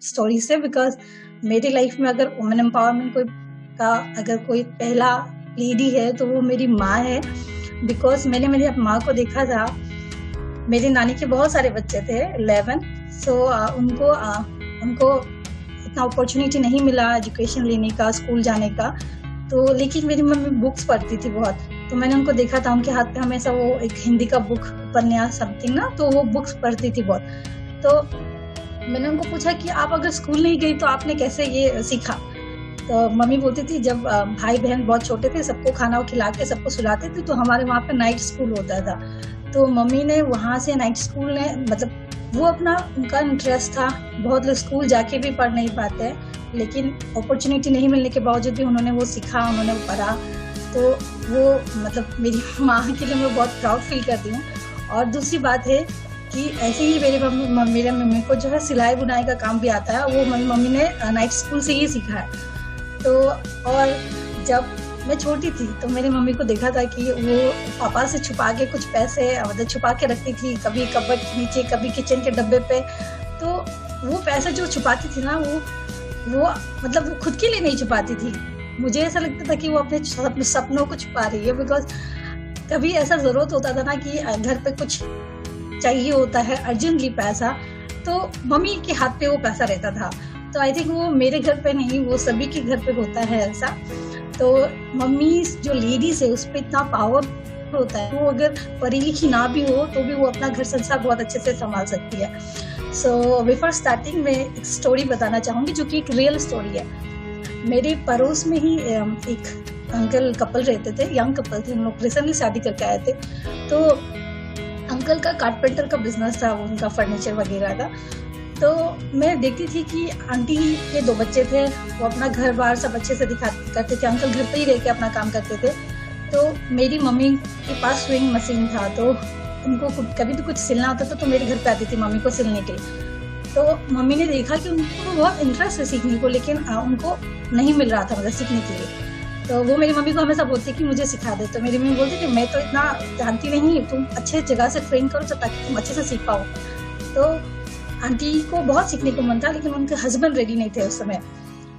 Story से, because मेरी life में अगर वुमेन एम्पावरमेंट अगर कोई पहला लेडी है तो वो मेरी माँ है। बिकॉज मैंने मेरी माँ को देखा था। मेरी नानी के बहुत सारे बच्चे थे, 11। सो उनको इतना अपॉर्चुनिटी नहीं मिला एजुकेशन लेने का, स्कूल जाने का। तो लेकिन मेरी मम्मी बुक्स पढ़ती थी बहुत, तो मैंने उनको देखा था, उनके हाथ पे हमेशा वो एक हिंदी का बुक, उपन्यास समथिंग ना, तो वो बुक्स पढ़ती थी बहुत। तो मैंने उनको पूछा कि आप अगर स्कूल नहीं गई तो आपने कैसे ये सीखा? तो मम्मी बोलती थी जब भाई बहन बहुत छोटे थे, सबको खाना खिला के सबको सुलाते थे, तो हमारे वहाँ पे नाइट स्कूल होता था। तो मम्मी ने वहाँ से नाइट स्कूल ने मतलब वो उनका इंटरेस्ट था। बहुत लोग स्कूल जाके भी पढ़ नहीं पाते हैं, लेकिन अपॉर्चुनिटी नहीं मिलने के बावजूद भी उन्होंने वो सीखा, उन्होंने वो पढ़ा। तो वो मतलब मेरी माँ के लिए मैं बहुत प्राउड फील करती हूँ। और दूसरी बात है कि ऐसे ही मेरे मम्मी को जो है सिलाई बुनाई का काम भी आता है, वो मेरी मम्मी ने नाइट स्कूल से ही सीखा है। तो और जब मैं छोटी थी तो मेरी मम्मी को देखा था कि वो पापा से छुपा के कुछ पैसे मतलब छुपा के रखती थी, कभी कबर्ड के नीचे, कभी किचन के डब्बे पे। तो वो पैसे जो छुपाती थी ना, वो मतलब वो खुद के लिए नहीं छुपाती थी। मुझे ऐसा लगता था कि वो अपने सपनों को छुपा रही है। बिकॉज कभी ऐसा जरूरत होता था ना कि घर पे कुछ चाहिए होता है अर्जेंटली पैसा, तो मम्मी के हाथ पे वो पैसा रहता था। तो आई थिंक वो मेरे घर पे नहीं, वो सभी के घर पे होता है ऐसा। तो मम्मी जो लेडीज है उस पर इतना पावर होता है, वो अगर पढ़ी लिखी ना भी हो तो भी वो अपना घर संसार बहुत अच्छे से संभाल सकती है। सो बिफोर स्टार्टिंग में एक स्टोरी बताना चाहूंगी जो कि एक रियल स्टोरी है। मेरे पड़ोस में ही एक अंकल कपल रहते थे, यंग कपल थे, हम लोग रिसेंटली शादी करके आए थे। तो अंकल का कारपेंटर का बिजनेस था, उनका फर्नीचर वगैरह का। तो मैं देखती थी कि आंटी के 2 बच्चे थे, वो अपना घर बार सब अच्छे से करते थे। अंकल घर पे ही रह के अपना काम करते थे। तो मेरी मम्मी के पास स्विंग मशीन था, तो उनको कभी भी कुछ सिलना होता था तो मेरे घर पे आती थी मम्मी को सिलने के लिए। तो मम्मी ने देखा कि उनको बहुत इंटरेस्ट है सीखने को, लेकिन उनको नहीं मिल रहा था मतलब सीखने के लिए। तो वो मेरी मम्मी को हमेशा बोलती कि मुझे सिखा दे। तो मेरी मम्मी बोलती थी मैं तो इतना जानती नहीं, तुम अच्छे जगह से ट्रेन करो ताकि तुम अच्छे से सीख पाओ। तो आंटी को बहुत सीखने को मन था, लेकिन उनके हस्बैंड रेडी नहीं थे उस समय।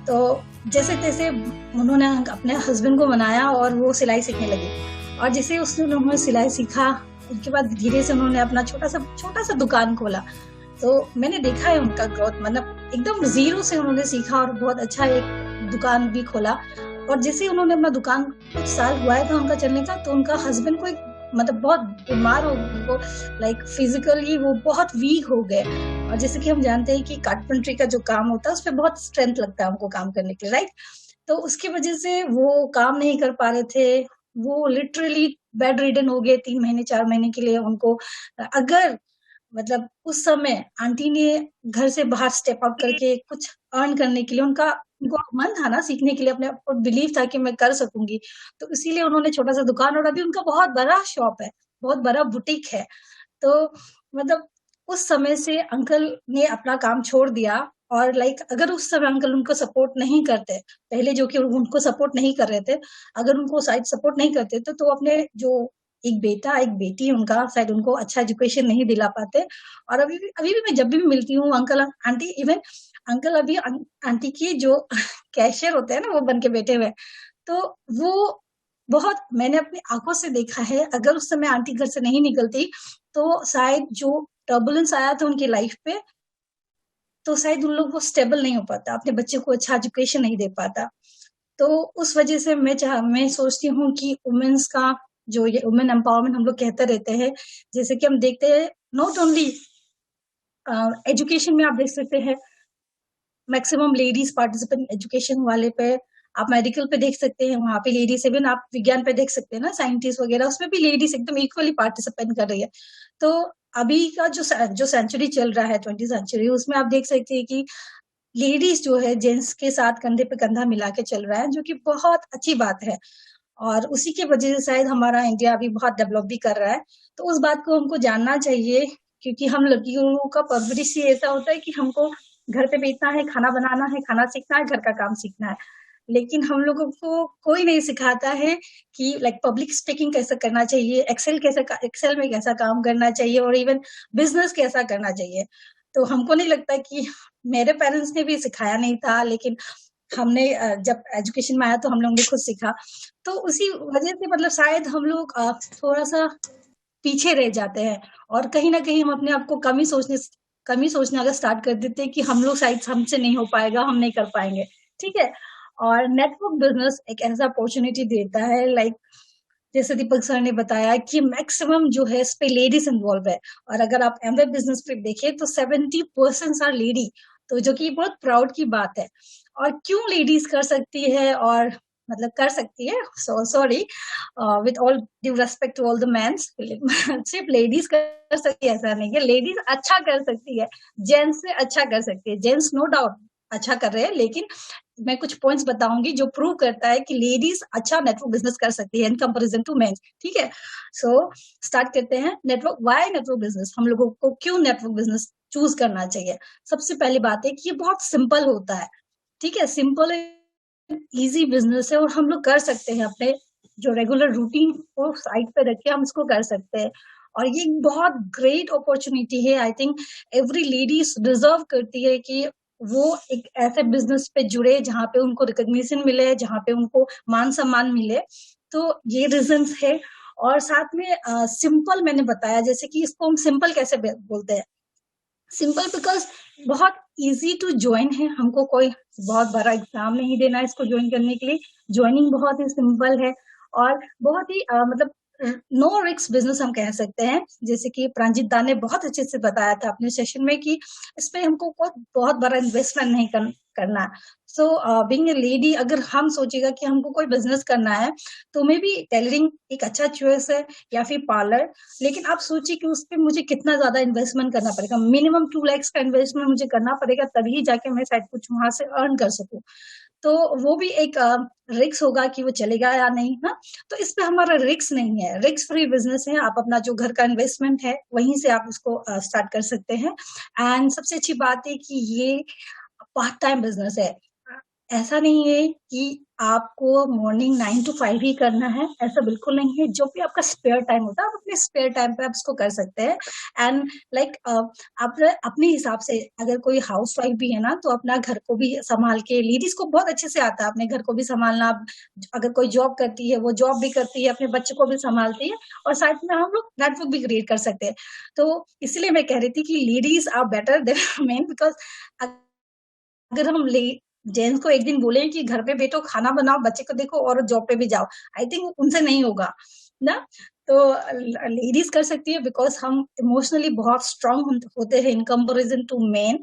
तो जैसे तैसे उन्होंने अपने हस्बैंड को मनाया और वो सिलाई सीखने लगी। और जैसे उन्होंने सिलाई सीखा, उसके बाद धीरे से उन्होंने अपना छोटा सा दुकान खोला। तो मैंने देखा है उनका ग्रोथ, मतलब एकदम जीरो से उन्होंने सीखा और बहुत अच्छा एक दुकान भी खोला। और जैसे उन्होंने अपना दुकान कुछ साल हुआ था उनका चलने का, तो उनका हस्बैंड को मतलब बहुत बीमार हो गए, लाइक फिजिकली वो बहुत वीक हो गए। और जैसे कि हम जानते हैं कि कारपेंट्री का जो काम होता है उस पर बहुत स्ट्रेंथ लगता है उनको काम करने के लिए, राइट? तो उसकी वजह से वो काम नहीं कर पा रहे थे। वो लिटरली बेड रिडन हो गए 3 महीने 4 महीने के लिए। उनको अगर मतलब उस समय आंटी ने घर से बाहर स्टेप आउट करके कुछ अर्न करने के लिए, उनको मन था ना सीखने के लिए, अपने ऊपर बिलीव था कि मैं कर सकूंगी, तो इसीलिए उन्होंने छोटा सा दुकान, और अभी उनका बहुत बड़ा शॉप है, बहुत बड़ा बुटीक है। तो मतलब उस समय से अंकल ने अपना काम छोड़ दिया। और लाइक अगर उस समय अंकल उनको सपोर्ट नहीं करते, पहले जो कि उनको सपोर्ट नहीं कर रहे थे, अगर उनको शायद सपोर्ट नहीं करते तो अपने जो एक बेटा एक बेटी उनका शायद उनको अच्छा एजुकेशन नहीं दिला पाते। और अभी भी मैं जब भी मिलती हूँ अंकल आंटी, इवन अंकल अभी आंटी की जो कैशियर होते हैं ना वो बन के बैठे हुए। तो वो बहुत मैंने अपनी आंखों से देखा है, अगर उस समय आंटी घर से नहीं निकलती तो शायद जो टर्बुलेंस आया था उनकी लाइफ पे, तो शायद उन लोग वो स्टेबल नहीं हो पाता, अपने बच्चे को अच्छा एजुकेशन नहीं दे पाता। तो उस वजह से मैं सोचती हूँ कि वुमेन्स का जो ये वुमेन एम्पावरमेंट हम लोग कहते रहते हैं, जैसे कि हम देखते हैं नॉट ओनली एजुकेशन में, आप देख सकते हैं मैक्सिमम लेडीज पार्टिसिपेंट एजुकेशन वाले पे, आप मेडिकल पे देख सकते हैं, वहां पे लेडीज, इवन आप विज्ञान पे देख सकते हैं ना, साइंटिस्ट वगैरह, उसमें भी लेडीज एकदम इक्वली पार्टिसिपेट कर रही है। तो अभी का जो सेंचुरी चल रहा है 20th सेंचुरी, उसमें आप देख सकते हैं कि लेडीज जो है जेंट्स के साथ कंधे पे कंधा मिला के चल रहा है, जो कि बहुत अच्छी बात है। और उसी की वजह से शायद हमारा इंडिया अभी बहुत डेवलप भी कर रहा है। तो उस बात को हमको जानना चाहिए, क्योंकि हम लड़कियों का परवरिश ही ऐसा होता है कि हमको घर पे बैठना है, खाना बनाना है, खाना सीखना है, घर का काम सीखना है। लेकिन हम लोगों को कोई नहीं सिखाता है कि लाइक पब्लिक स्पीकिंग कैसे करना चाहिए, एक्सेल में कैसा काम करना चाहिए, और इवन बिजनेस कैसा करना चाहिए। तो हमको नहीं लगता कि मेरे पेरेंट्स ने भी सिखाया नहीं था, लेकिन हमने जब एजुकेशन में आया तो हम लोगों ने खुद सीखा। तो उसी वजह से मतलब शायद हम लोग थोड़ा-सा पीछे रह जाते हैं, और कहीं न कहीं हम अपने आप को कम ही सोचना अगर स्टार्ट कर देते हैं कि हम लोग शायद हमसे नहीं हो पाएगा, हम नहीं कर पाएँगे, ठीक है? और नेटवर्क बिज़नेस एक ऐसा अपॉर्च्युनिटी देता है, लाइक जैसे दीपक सर ने बताया कि मैक्सिमम जो है इस पे लेडीज़ इन्वॉल्व है, और अगर आप एमवे बिज़नेस पे देखें तो 70% आर लेडी, तो जो कि बहुत प्राउड की बात है। और क्यों लेडीज़ कर सकती है, और मतलब कर सकती है, sorry, with all due respect to all the mens, सिर्फ लेडीज़ कर सकती है ऐसा नहीं है, लेडीज़ अच्छा कर सकती है, जेंट्स से अच्छा कर सकती है। जेंट्स नो डाउट अच्छा कर रहे हैं, लेकिन मैं कुछ पॉइंट्स बताऊंगी जो प्रूव करता है कि लेडीज अच्छा नेटवर्क बिजनेस कर सकती है इन कंपैरिजन टू मेन, ठीक है? सो स्टार्ट करते हैं। नेटवर्क, व्हाई नेटवर्क बिजनेस, हम लोगों को क्यों नेटवर्क बिजनेस चूज करना चाहिए? सबसे पहली बात है कि ये बहुत सिंपल होता है, ठीक है? सिंपल इजी बिजनेस है, और हम लोग कर सकते हैं अपने जो रेगुलर रूटीन को साइड पे रख के हम इसको कर सकते हैं। और ये बहुत ग्रेट अपॉर्चुनिटी है। I think every lady deserve करती है कि वो एक ऐसे बिजनेस पे जुड़े जहाँ पे उनको रिकॉग्निशन मिले, जहाँ पे उनको मान सम्मान मिले। तो ये रीजंस है। और साथ में सिंपल मैंने बताया, जैसे कि इसको हम सिंपल कैसे बोलते हैं? सिंपल बिकॉज बहुत इजी टू ज्वाइन है, हमको कोई बहुत बड़ा एग्जाम नहीं देना है इसको ज्वाइन करने के लिए। ज्वाइनिंग बहुत ही सिंपल है, और बहुत ही मतलब नो रिस्क बिजनेस हम कह सकते हैं। जैसे कि प्रांजित दा ने बहुत अच्छे से बताया था अपने सेशन में कि इसमें हमको कोई बहुत बड़ा इन्वेस्टमेंट नहीं करना है। सो बीइंग ए लेडी, अगर हम सोचेगा कि हमको कोई बिजनेस करना है, तो मे बी टेलरिंग एक अच्छा चॉइस है, या फिर पार्लर। लेकिन आप सोचिए कि उस पर मुझे कितना ज्यादा इन्वेस्टमेंट करना पड़ेगा। मिनिमम 2 लाख का इन्वेस्टमेंट मुझे करना पड़ेगा, तभी जाके मैं शायद कुछ वहां से अर्न कर सकूं। तो वो भी एक रिक्स होगा कि वो चलेगा या नहीं ना। तो इस पे हमारा रिक्स नहीं है, रिक्स फ्री बिजनेस है। आप अपना जो घर का इन्वेस्टमेंट है वहीं से आप उसको स्टार्ट कर सकते हैं। एंड सबसे अच्छी बात है कि ये पार्ट टाइम बिजनेस है। ऐसा नहीं है कि आपको मॉर्निंग 9 to 5 ही करना है, ऐसा बिल्कुल नहीं है। जो भी आपका स्पेयर टाइम होता है, आप अपने स्पेयर टाइम पे आप इसको कर सकते हैं। एंड लाइक आप अपने हिसाब से, अगर कोई हाउस वाइफ भी है ना, तो अपना घर को भी संभाल के, लेडीज को बहुत अच्छे से आता है अपने घर को भी संभालना। अगर कोई जॉब करती है, वो जॉब भी करती है, अपने बच्चे को भी संभालती है, और साथ में हम लोग नेटवर्क भी क्रिएट कर सकते हैं। तो इसलिए मैं कह रही थी कि ladies are better than men, because अगर हम जेंट्स को एक दिन बोले कि घर पे बैठो, खाना बनाओ, बच्चे को देखो और जॉब पे भी जाओ, आई थिंक उनसे नहीं होगा ना। तो लेडीज कर सकती है, बिकॉज हम इमोशनली बहुत स्ट्रांग होते हैं in comparison to men.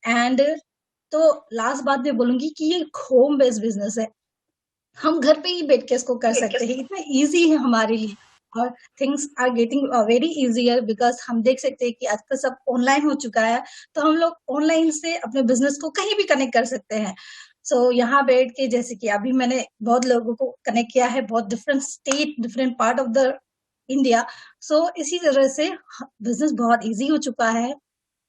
And तो लास्ट बात मैं बोलूंगी कि ये होम बेस्ड बिजनेस है, हम घर पे ही बैठ के इसको कर सकते हैं, इतना इजी है हमारे लिए। और things are getting very easier, because हम देख सकते हैं कि आजकल सब ऑनलाइन हो चुका है। तो हम लोग ऑनलाइन से अपने बिजनेस को कहीं भी कनेक्ट कर सकते हैं। सो यहाँ बैठ के, जैसे कि अभी मैंने बहुत लोगों को कनेक्ट किया है, बहुत different state, different part of the India. So इसी तरह से बिजनेस बहुत इजी हो चुका है,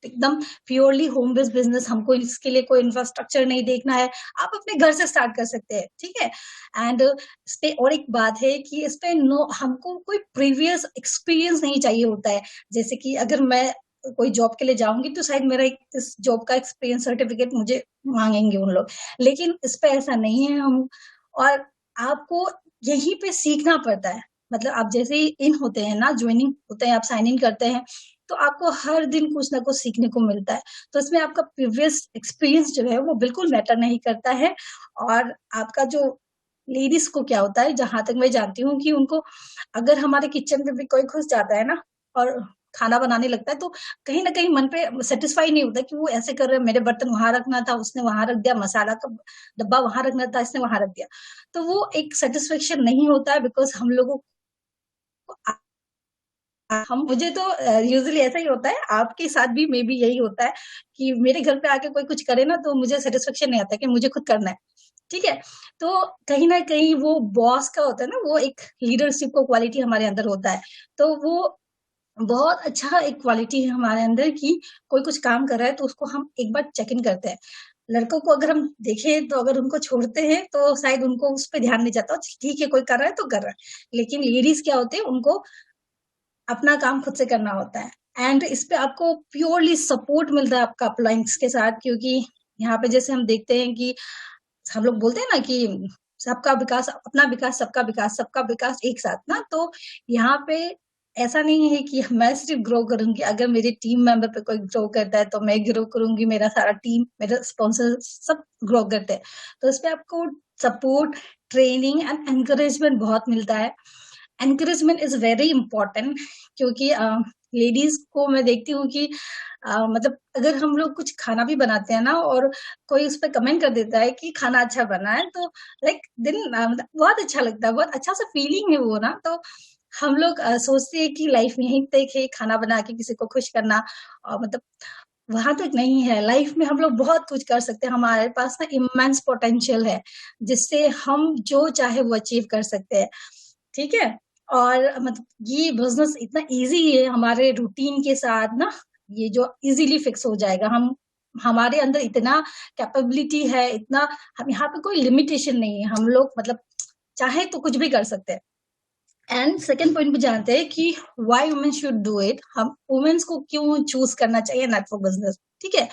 एकदम प्योरली होम बेस्ड बिजनेस। हमको इसके लिए कोई इंफ्रास्ट्रक्चर नहीं देखना है, आप अपने घर से स्टार्ट कर सकते हैं, ठीक है? एंड इस पे और एक बात है कि इस पे नो, हमको कोई प्रीवियस एक्सपीरियंस नहीं चाहिए होता है। जैसे कि अगर मैं कोई जॉब के लिए जाऊंगी, तो शायद मेरा इस जॉब का एक्सपीरियंस सर्टिफिकेट मुझे मांगेंगे उन लोग, लेकिन इस पे ऐसा नहीं है। हम, और आपको यहीं पे सीखना पड़ता है। मतलब आप जैसे ही इन होते हैं ना, ज्वाइनिंग होते हैं, आप साइन इन करते हैं, तो आपको हर दिन कुछ ना कुछ सीखने को मिलता है। तो इसमें आपका प्रीवियस एक्सपीरियंस जो है वो बिल्कुल मैटर नहीं करता है। और आपका जो, लेडीज को क्या होता है, जहां तक मैं जानती हूँ, कि उनको अगर हमारे किचन में भी कोई घुस जाता है ना और खाना बनाने लगता है, तो कहीं ना कहीं मन पे सेटिस्फाई नहीं होता कि वो ऐसे कर रहे हैं, मेरे बर्तन वहां रखना था, उसने वहां रख दिया, मसाला का डब्बा वहां रखना था, इसने वहां रख दिया। तो वो एक सेटिस्फेक्शन नहीं होता है, बिकॉज हम लोगों को, हम, मुझे तो यूजुअली ऐसा ही होता है, आपके साथ भी मे बी यही होता है कि मेरे घर पे आके कोई कुछ करे ना, तो मुझे सेटिस्फेक्शन नहीं आता कि मुझे खुद करना है, ठीक है? तो कहीं ना कहीं वो बॉस का होता है ना, वो एक लीडरशिप को क्वालिटी हमारे अंदर होता है। तो वो बहुत अच्छा एक क्वालिटी है हमारे अंदर कि कोई कुछ काम कर रहा है तो उसको हम एक बार चेक इन करते हैं। लड़कों को अगर हम देखें, तो अगर उनको छोड़ते हैं तो शायद उनको उस पर ध्यान नहीं जाता, ठीक है कोई कर रहा है तो कर रहा है। लेकिन लेडीज क्या होते हैं, उनको अपना काम खुद से करना होता है। एंड इस पे आपको प्योरली सपोर्ट मिलता है आपका अपलाइंस के साथ, क्योंकि यहाँ पे जैसे हम देखते हैं कि हम लोग बोलते हैं ना कि सबका विकास अपना विकास, सबका विकास एक साथ ना। तो यहाँ पे ऐसा नहीं है कि मैं सिर्फ ग्रो करूंगी, अगर मेरे टीम मेंबर पे कोई ग्रो करता है तो मैं ग्रो करूंगी, मेरा सारा टीम, मेरे स्पॉन्सर सब ग्रो करते हैं। तो इस पे आपको सपोर्ट, ट्रेनिंग एंड एनकरेजमेंट बहुत मिलता है। एनकरेजमेंट इज वेरी इंपॉर्टेंट, क्योंकि लेडीज को मैं देखती हूँ कि मतलब अगर हम लोग कुछ खाना भी बनाते हैं ना और कोई उस पर कमेंट कर देता है कि खाना अच्छा बना है, तो लाइक दिन मतलब बहुत अच्छा लगता है, बहुत अच्छा सा फीलिंग है वो ना। तो हम लोग सोचते हैं कि लाइफ में यहीं तक है खाना बना के किसी को खुश करना, और मतलब वहां तक नहीं है। लाइफ में हम लोग बहुत कुछ कर सकते हैं, हमारे पास ना इमेंस पोटेंशियल है जिससे हम जो चाहे वो अचीव कर सकते हैं। ठीक है। और मतलब ये बिजनेस इतना इजी है हमारे रूटीन के साथ ना, ये जो इजीली फिक्स हो जाएगा। हम हमारे अंदर इतना कैपेबिलिटी है, इतना हम यहाँ पे कोई लिमिटेशन नहीं है, हम लोग मतलब चाहे तो कुछ भी कर सकते हैं। एंड सेकेंड पॉइंट भी जानते हैं कि Y women should do it, हम वुमेन्स को क्यों चूज करना चाहिए नेटवर्क बिजनेस। ठीक है।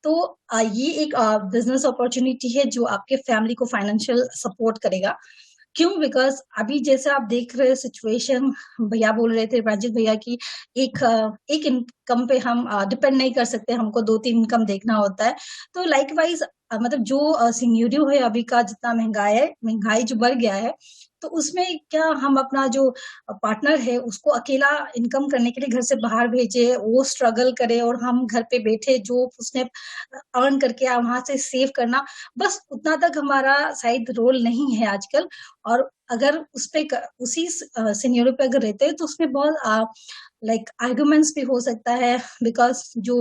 तो ये एक बिजनेस अपॉर्चुनिटी है जो आपके फैमिली को फाइनेंशियल सपोर्ट करेगा। क्यों? बिकॉज अभी जैसे आप देख रहे हो सिचुएशन, भैया बोल रहे थे, राजीव भैया की एक इनकम पे हम डिपेंड नहीं कर सकते, हमको 2-3 इनकम देखना होता है। तो लाइकवाइज मतलब जो सिनेरियो है अभी का, जितना महंगाई जो बढ़ गया है, तो उसमें क्या हम अपना जो पार्टनर है उसको अकेला इनकम करने के लिए घर से बाहर भेजे, वो स्ट्रगल करे और हम घर पे बैठे जो उसने अर्न करके वहां से सेव करना, बस उतना तक हमारा शायद रोल नहीं है आजकल। और अगर उसी सिनेरियो पे अगर रहते हैं तो उसमें बहुत लाइक आर्गुमेंट्स भी हो सकता है, बिकॉज जो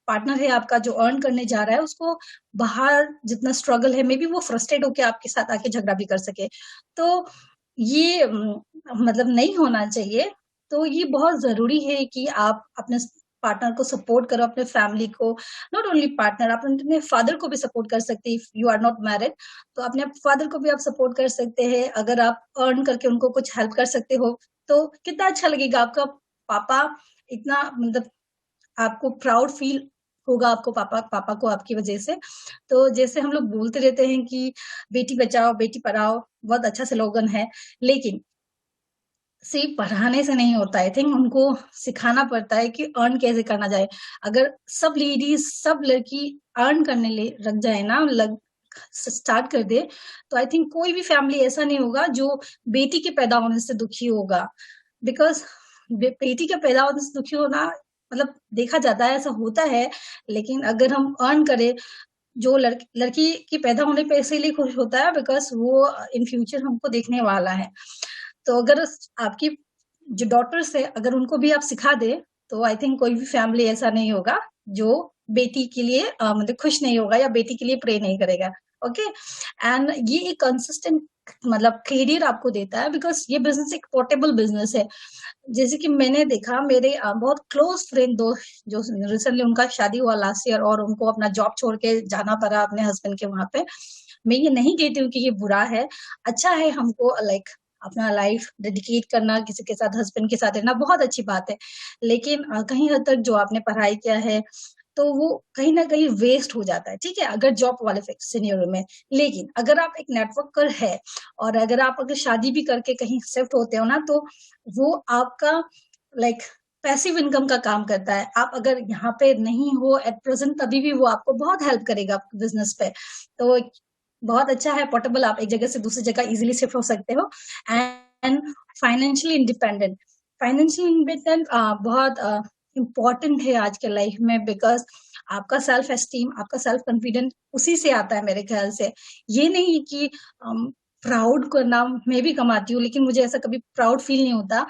पार्टनर है आपका जो अर्न करने जा रहा है उसको बाहर जितना स्ट्रगल है, मे बी वो फ्रस्ट्रेट होकर आपके साथ आके झगड़ा भी कर सके। तो ये मतलब नहीं होना चाहिए। तो ये बहुत जरूरी है कि आप अपने पार्टनर को सपोर्ट करो, अपने फैमिली को। नॉट ओनली पार्टनर, आप अपने फादर को भी सपोर्ट कर सकते हैं। If you are not married तो अपने फादर को भी आप सपोर्ट कर सकते हैं, अगर आप अर्न करके उनको कुछ हेल्प कर सकते हो तो कितना अच्छा लगेगा। आपका पापा इतना मतलब आपको प्राउड फील होगा, आपको पापा को आपकी वजह से। तो जैसे हम लोग बोलते रहते हैं कि बेटी बचाओ बेटी पढ़ाओ, बहुत अच्छा स्लोगन है, लेकिन सिर्फ पढ़ाने से नहीं होता। आई थिंक उनको सिखाना पड़ता है कि अर्न कैसे करना जाए। अगर सब लेडीज, सब लड़की अर्न करने लग जाए ना, स्टार्ट कर दे, तो आई थिंक कोई भी फैमिली ऐसा नहीं होगा जो बेटी के पैदा होने से दुखी होगा। बिकॉज बेटी के पैदा होने से दुखी होना मतलब देखा जाता है, ऐसा होता है। लेकिन अगर हम अर्न करें, जो लड़की की पैदा होने पे इसीलिए खुश होता है बिकॉज वो इन फ्यूचर हमको देखने वाला है। तो अगर आपकी जो डॉटर्स है अगर उनको भी आप सिखा दे, तो आई थिंक कोई भी फैमिली ऐसा नहीं होगा जो बेटी के लिए मतलब खुश नहीं होगा या बेटी के लिए प्रे नहीं करेगा। ओके। एंड ये एक कंसिस्टेंट मतलब करियर आपको देता है, बिकॉज ये बिजनेस एक पोर्टेबल बिजनेस है। जैसे कि मैंने देखा मेरे बहुत क्लोज फ्रेंड दो जो रिसेंटली उनका शादी हुआ लास्ट ईयर, और उनको अपना जॉब छोड़ के जाना पड़ा अपने हस्बैंड के वहां पे। मैं ये नहीं कहती हूँ कि ये बुरा है, अच्छा है हमको लाइक अपना लाइफ डेडिकेट करना, किसी के साथ हस्बैंड के साथ रहना बहुत अच्छी बात है। लेकिन कहीं हद तक जो आपने पढ़ाई किया है तो वो कहीं ना कहीं वेस्ट हो जाता है। ठीक है, अगर जॉब वाले सिनेरियो में। लेकिन अगर आप एक नेटवर्कर है और अगर आप अगर शादी भी करके कहीं शिफ्ट होते हो ना, तो वो आपका लाइक पैसिव इनकम का काम करता है। आप अगर यहाँ पे नहीं हो एट प्रेजेंट, तभी भी वो आपको बहुत हेल्प करेगा बिजनेस पे। तो बहुत अच्छा है, पोर्टेबल, आप एक जगह से दूसरी जगह इजीली शिफ्ट हो सकते हो। And financially independent, financially independent बहुत इम्पोर्टेंट है आज के लाइफ में, बिकॉज आपका सेल्फ एस्टीम, आपका सेल्फ कॉन्फिडेंस उसी से आता है मेरे ख्याल से। ये नहीं कि प्राउड करना, मैं भी कमाती हूँ लेकिन मुझे ऐसा कभी प्राउड फील नहीं होता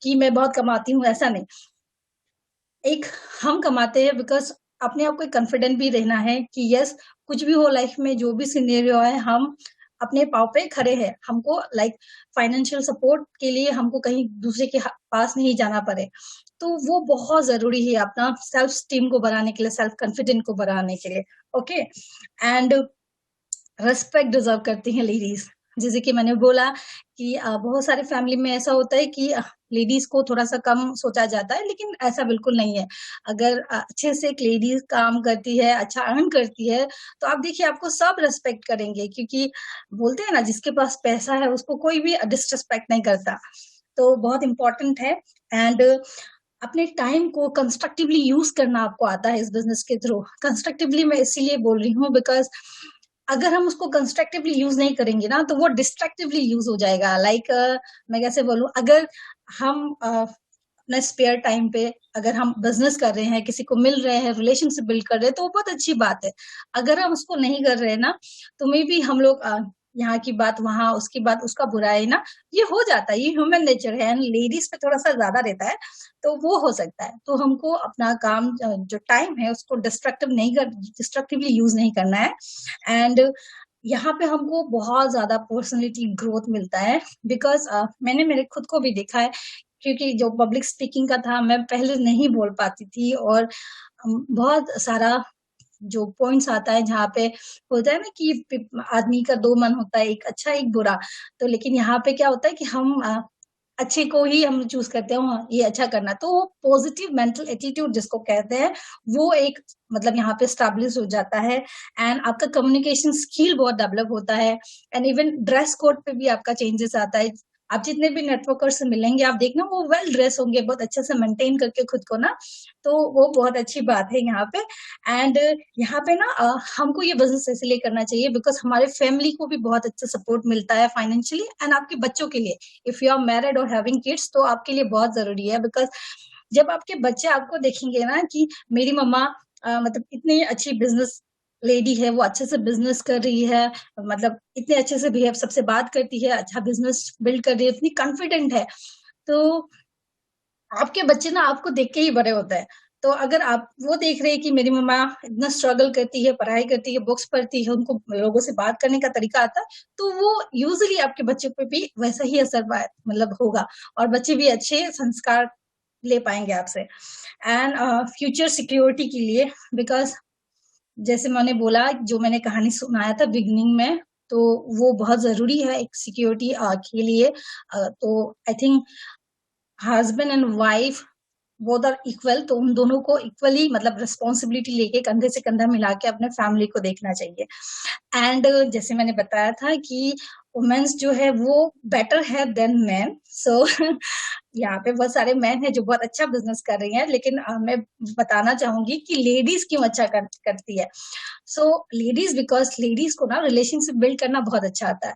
कि मैं बहुत कमाती हूँ, ऐसा नहीं। एक हम कमाते हैं बिकॉज अपने आप को कॉन्फिडेंट भी रहना है कि यस, कुछ भी हो लाइफ में, जो भी सिनेरियो है, हम अपने पाँव पे खड़े हैं। हमको लाइक फाइनेंशियल सपोर्ट के लिए हमको कहीं दूसरे के पास नहीं जाना पड़े। तो वो बहुत जरूरी है अपना सेल्फ स्टीम को बढ़ाने के लिए, सेल्फ कॉन्फिडेंट को बढ़ाने के लिए। ओके। एंड रेस्पेक्ट डिजर्व करती हैं लेडीज, जैसे कि मैंने बोला कि बहुत सारे फैमिली में ऐसा होता है कि लेडीज़ को थोड़ा-सा कम सोचा जाता है, लेकिन ऐसा बिल्कुल नहीं है। अगर अच्छे से एक लेडीज़ काम करती है, अच्छा अर्न करती है, तो आप देखिए आपको सब रिस्पेक्ट करेंगे, क्योंकि बोलते हैं ना, जिसके पास पैसा है उसको कोई भी डिसरिस्पेक्ट नहीं करता। तो बहुत इम्पोर्टेंट है। एंड अपने टाइम को कंस्ट्रक्टिवली यूज़ करना आपको आता है इस बिज़नेस के थ्रू। कंस्ट्रक्टिवली मैं इसीलिए बोल रही हूँ बिकॉज़ अगर हम उसको कंस्ट्रक्टिवली यूज़ नहीं करेंगे ना, तो वो डिस्ट्रक्टिवली यूज़ हो जाएगा। लाइक मैं कैसे बोलूँ, अगर हम अपने स्पेयर टाइम पे अगर हम बिज़नेस कर रहे हैं, किसी को मिल रहे हैं, रिलेशनशिप बिल्ड कर रहे हैं, तो वो बहुत अच्छी बात है। अगर हम उसको नहीं कर रहे हैं ना, तो मेबी हम लोग यहाँ की बात वहाँ, उसकी बात उसका बुराई ना, ये हो जाता है, ये ह्यूमन नेचर है एंड लेडीज़ पे थोड़ा-सा ज़्यादा रहता है, तो वो हो सकता है। तो हमको अपना काम जो टाइम है उसको डिस्ट्रक्टिवली यूज़ नहीं करना है। एंड यहाँ पे हमको बहुत ज़्यादा पर्सनैलिटी ग्रोथ मिलता है बिकॉज़ मैंने मेरे खुद को भी देखा है, क्योंकि जो पब्लिक स्पीकिंग का था, मैं पहले नहीं बोल पाती थी और बहुत सारा जो पॉइंट्स आता है जहाँ पे होता है ना कि आदमी का 2 मन होता है, एक अच्छा एक बुरा। तो लेकिन यहाँ पे क्या होता है कि हम अच्छे को ही हम चूज़ करते हैं, हाँ, ये अच्छा करना। तो वो पॉजिटिव मेंटल एटीट्यूड जिसको कहते हैं, वो एक मतलब यहाँ पे एस्टेब्लिश हो जाता है एंड आपका कम्युनिकेशन स्किल बहुत डेवलप होता है एंड इवन ड्रेस कोड पे भी आपका चेंजेस आता है। आप जितने भी नेटवर्कर से मिलेंगे, आप देखना वो वेल ड्रेस होंगे, बहुत अच्छे से मेंटेन करके खुद को ना, तो वो बहुत अच्छी बात है यहाँ पे। एंड यहाँ पे ना हमको ये बिज़नेस इसलिए करना चाहिए बिकॉज़ हमारे फैमिली को भी बहुत अच्छा सपोर्ट मिलता है फाइनेंशियली एंड आपके बच्चों के लिए। इफ यू आर मैरिड और हैविंग किड्स, तो आपके लिए बहुत ज़रूरी है बिकॉज़ जब आपके बच्चे आपको देखेंगे ना कि मेरी मम्मा मतलब इतनी अच्छी बिज़नेस लेडी है, वो अच्छे से बिज़नेस कर रही है, मतलब इतने अच्छे से बिहेव सबसे बात करती है, अच्छा बिज़नेस बिल्ड कर रही है, इतनी कॉन्फिडेंट है। तो आपके बच्चे ना आपको देख के ही बड़े होते हैं। तो अगर आप वो देख रहे हैं कि मेरी मम्मा इतना स्ट्रगल करती है, पढ़ाई करती है, बुक्स पढ़ती है, उनको लोगों से बात करने का तरीका आता है, तो वो यूजुअली आपके बच्चे पे भी वैसा ही असर मतलब होगा और बच्चे भी अच्छे संस्कार ले पाएँगे आपसे। एंड फ्यूचर सिक्योरिटी के लिए बिकॉज़ जैसे मैंने बोला, जो मैंने कहानी सुनाया था बिगिनिंग में, तो वो बहुत ज़रूरी है एक सिक्योरिटी के लिए। तो I think husband and wife both are equal, तो उन दोनों को इक्वली मतलब रिस्पॉन्सिबिलिटी लेके कंधे से कंधा मिला के अपने फैमिली को देखना चाहिए। एंड जैसे मैंने बताया था कि वुमेन्स जो है वो बेटर है देन मेन। सो यहाँ पे बहुत सारे मैन हैं जो बहुत अच्छा बिजनेस कर रही हैं, लेकिन मैं बताना चाहूंगी कि लेडीज क्यों अच्छा करती है। सो लेडीज, बिकॉज लेडीज को ना रिलेशनशिप बिल्ड करना बहुत अच्छा आता है।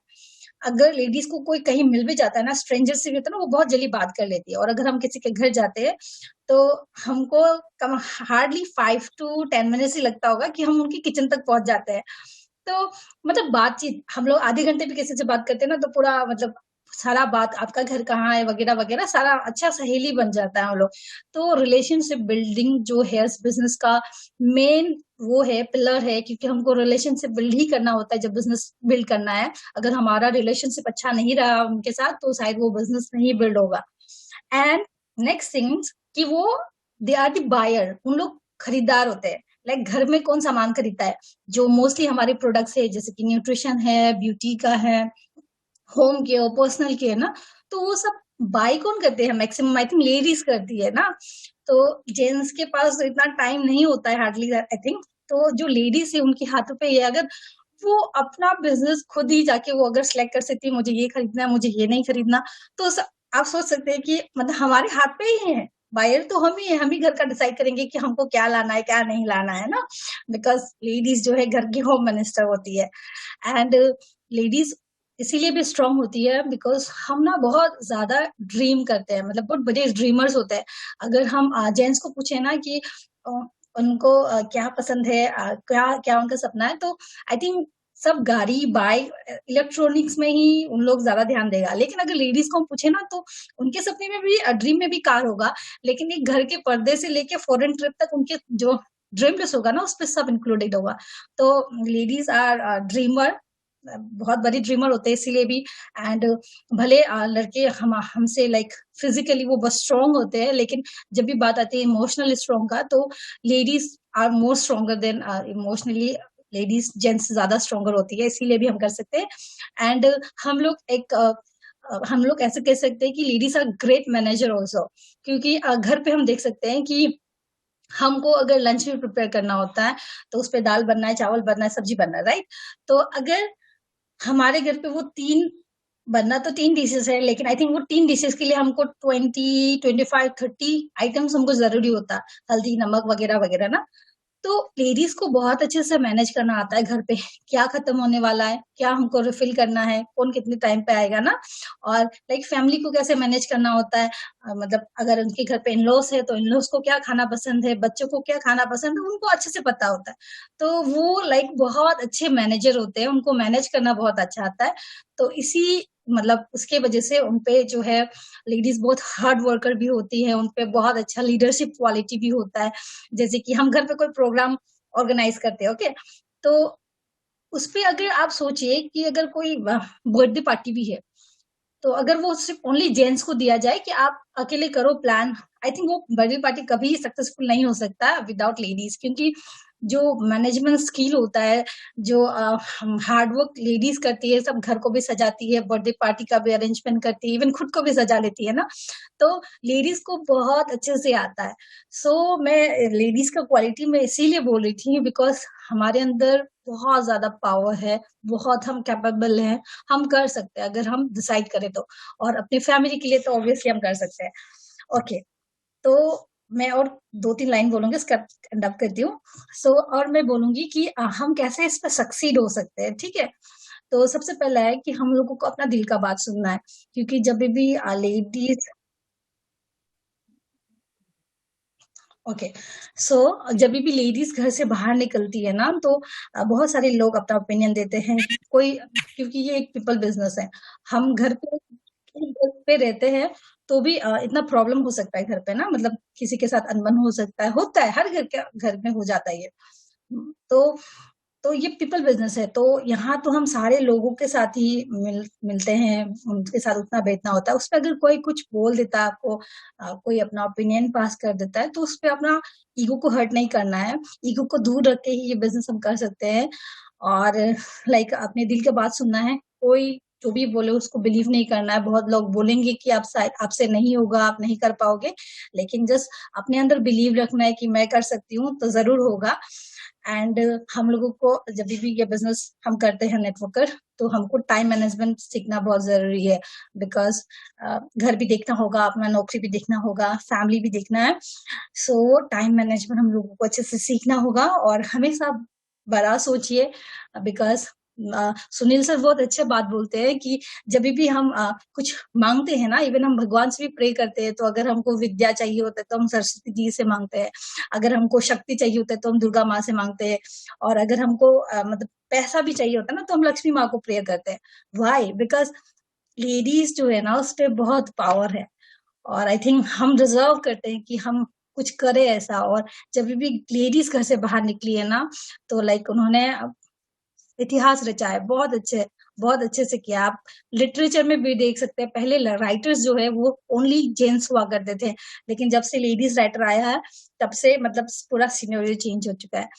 अगर लेडीज को कोई कहीं मिल भी जाता है ना, स्ट्रेंजर से भी होता है ना, वो बहुत जल्दी बात कर लेती है। और अगर हम किसी के घर जाते हैं तो हमको कम हार्डली 5 to 10 मिनट्स ही लगता होगा कि हम उनकी किचन तक पहुंच जाते हैं। तो मतलब बातचीत हम लोग आधे घंटे भी किसी से बात करते हैं ना, तो पूरा मतलब सारा बात आपका घर कहाँ है वगैरह वगैरह सारा अच्छा सहेली बन जाता है हम लोग। तो रिलेशनशिप बिल्डिंग जो है इस बिजनेस का मेन वो है, पिलर है, क्योंकि हमको रिलेशनशिप बिल्ड ही करना होता है जब बिजनेस बिल्ड करना है। अगर हमारा रिलेशनशिप अच्छा नहीं रहा उनके साथ, तो शायद वो बिजनेस नहीं बिल्ड होगा। एंड नेक्स्ट थिंग्स कि वो दे आर द बायर, उन लोग खरीदार होते हैं। लाइक घर में कौन सामान खरीदता है, जो मोस्टली हमारे प्रोडक्ट्स है, जैसे कि न्यूट्रिशन है, ब्यूटी का है, होम केयर, पर्सनल केयर ना, तो वो सब बाय कौन करते हैं? मैक्सिमम आई थिंक लेडीज करती है ना। तो जेंट्स के पास तो इतना टाइम नहीं होता है हार्डली आई थिंक। तो जो लेडीज है उनके हाथों पे ये, अगर वो अपना बिजनेस खुद ही जाके वो अगर सिलेक्ट कर सकती है, मुझे ये खरीदना है, मुझे ये नहीं खरीदना, तो आप सोच सकते हैं कि मतलब हमारे हाथ पे ही है। बायर तो हम ही है, हम ही घर का डिसाइड करेंगे कि हमको क्या लाना है क्या नहीं लाना है ना। बिकॉज लेडीज जो है घर की होम मिनिस्टर होती है। एंड लेडीज इसीलिए भी स्ट्रांग होती है बिकॉज हम ना बहुत ज्यादा ड्रीम करते हैं, मतलब बहुत बड़े ड्रीमर्स होते हैं। अगर हम जेंट्स को पूछे ना कि उनको क्या पसंद है, क्या क्या उनका सपना है, तो आई थिंक सब गाड़ी बाइक इलेक्ट्रॉनिक्स में ही उन लोग ज्यादा ध्यान देगा। लेकिन अगर लेडीज को हम पूछे ना, तो उनके सपने में भी ड्रीम में भी कार होगा, लेकिन एक घर के पर्दे से लेके फॉरेन ट्रिप तक उनके जो ड्रीम लिस्ट होगा ना, उस पर सब इंक्लूडेड होगा। तो लेडीज आर ड्रीमर, बहुत बड़ी ड्रीमर होते हैं इसीलिए भी। एंड भले लड़के हमसे लाइक फिजिकली वो बस स्ट्रॉन्ग होते हैं, लेकिन जब भी बात आती है इमोशनली स्ट्रॉन्ग का, तो ladies are more stronger than emotionally ladies gents से ज्यादा स्ट्रोंगर होती है, इसीलिए भी हम कर सकते हैं। एंड हम लोग एक हम लोग ऐसे कह सकते हैं कि ladies are great manager also, क्योंकि घर पे हम देख सकते हैं कि हमको अगर लंच भी प्रिपेयर करना होता है तो उस पे दाल बनना है, चावल बनना है, सब्जी बनना है, राइट। तो अगर हमारे घर पे वो तीन बनना तो तीन डिशेस है, लेकिन आई थिंक वो तीन डिशेस के लिए हमको 20, 25, 30 आइटम्स हमको जरूरी होता है, हल्दी नमक वगैरह वगैरह ना। तो लेडीज को बहुत अच्छे से मैनेज करना आता है घर पे, क्या खत्म होने वाला है, क्या हमको रिफिल करना है, कौन कितने टाइम पे आएगा ना। और लाइक फैमिली को कैसे मैनेज करना होता है, मतलब अगर उनके घर पे इनलॉस है तो इनलॉस को क्या खाना पसंद है, बच्चों को क्या खाना पसंद है, उनको अच्छे से पता होता है। तो वो लाइक बहुत अच्छे मैनेजर होते हैं, उनको मैनेज करना बहुत अच्छा आता है। तो इसी मतलब उसके वजह से उनपे जो है लेडीज बहुत हार्ड वर्कर भी होती है, उनपे बहुत अच्छा लीडरशिप क्वालिटी भी होता है। जैसे कि हम घर पे कोई प्रोग्राम ऑर्गेनाइज करते हैं, ओके, तो उसपे अगर आप सोचिए कि अगर कोई बर्थडे पार्टी भी है, तो अगर वो सिर्फ ओनली जेंट्स को दिया जाए कि आप अकेले करो प्लान, आई थिंक वो बर्थडे पार्टी कभी सक्सेसफुल नहीं हो सकता विदाउट लेडीज, क्योंकि जो मैनेजमेंट स्किल होता है, जो हार्डवर्क लेडीज करती है, सब घर को भी सजाती है, बर्थडे पार्टी का भी अरेंजमेंट करती है, इवन खुद को भी सजा लेती है ना। तो लेडीज को बहुत अच्छे से आता है। मैं लेडीज का क्वालिटी में इसीलिए बोल रही थी बिकॉज हमारे अंदर बहुत ज्यादा पावर है, बहुत हम कैपेबल हैं, हम कर सकते हैं अगर हम डिसाइड करें तो। और अपनी फैमिली के लिए तो ऑब्वियसली हम कर सकते हैं। ओके, तो मैं और 2-3 लाइन बोलूंगी, इसका एंड अप करती हूँ। और मैं बोलूंगी कि हम कैसे इस पर सक्सीड हो सकते हैं, ठीक है। तो सबसे पहला है कि हम लोगों को अपना दिल का बात सुनना है, क्योंकि जब भी लेडीज, ओके, सो जब भी लेडीज घर से बाहर निकलती है ना, तो बहुत सारे लोग अपना ओपिनियन देते हैं, कोई, क्योंकि ये एक पीपल बिजनेस है। हम घर पे रहते हैं तो भी इतना प्रॉब्लम हो सकता है घर पे ना, मतलब किसी के साथ अनबन हो सकता है, होता है, हर घर में हो जाता है ये। तो ये पीपल बिजनेस है, तो यहाँ तो हम सारे लोगों के साथ ही मिलते हैं, उनके साथ उतना बैठना होता है। उसपे अगर कोई कुछ बोल देता है आपको, कोई अपना ओपिनियन पास कर देता है, तो उसपे अपना ईगो को हर्ट नहीं करना है, ईगो को दूर रख के ही ये बिजनेस हम कर सकते हैं। और लाइक अपने दिल की बात सुनना है, कोई जो भी बोले उसको बिलीव नहीं करना है। बहुत लोग बोलेंगे कि आपसे नहीं होगा, आप नहीं कर पाओगे, लेकिन जस्ट अपने अंदर बिलीव रखना है कि मैं कर सकती हूँ तो जरूर होगा। एंड हम लोगों को जब भी ये बिजनेस हम करते हैं नेटवर्कर, तो हमको टाइम मैनेजमेंट सीखना बहुत जरूरी है, बिकॉज घर भी देखना होगा, अपना नौकरी भी देखना होगा, फैमिली भी देखना है। टाइम मैनेजमेंट हम लोगों को अच्छे से सीखना होगा, और हमेशा बड़ा सोचिए, बिकॉज सुनील सर बहुत अच्छे बात बोलते हैं कि जब भी हम कुछ मांगते हैं ना, इवन हम भगवान से भी प्रे करते हैं, तो अगर हमको विद्या चाहिए होता है तो हम सरस्वती जी से मांगते हैं, अगर हमको शक्ति चाहिए होता है तो हम दुर्गा माँ से मांगते हैं, और अगर हमको मतलब पैसा भी चाहिए होता है ना, तो हम लक्ष्मी माँ को प्रेयर करते हैं। वाई? बिकॉज लेडीज जो है ना, उस पर बहुत पावर है, और आई थिंक हम डिजर्व करते हैं कि हम कुछ करें ऐसा। और जब भी लेडीज घर से बाहर निकली है ना, तो लाइक उन्होंने इतिहास रचा है, बहुत अच्छे से किया। आप लिटरेचर में भी देख सकते हैं, पहले राइटर्स जो है वो ओनली जेंट्स हुआ करते थे, लेकिन जब से लेडीज राइटर आया है, तब से मतलब पूरा सिनेरियो चेंज हो चुका है।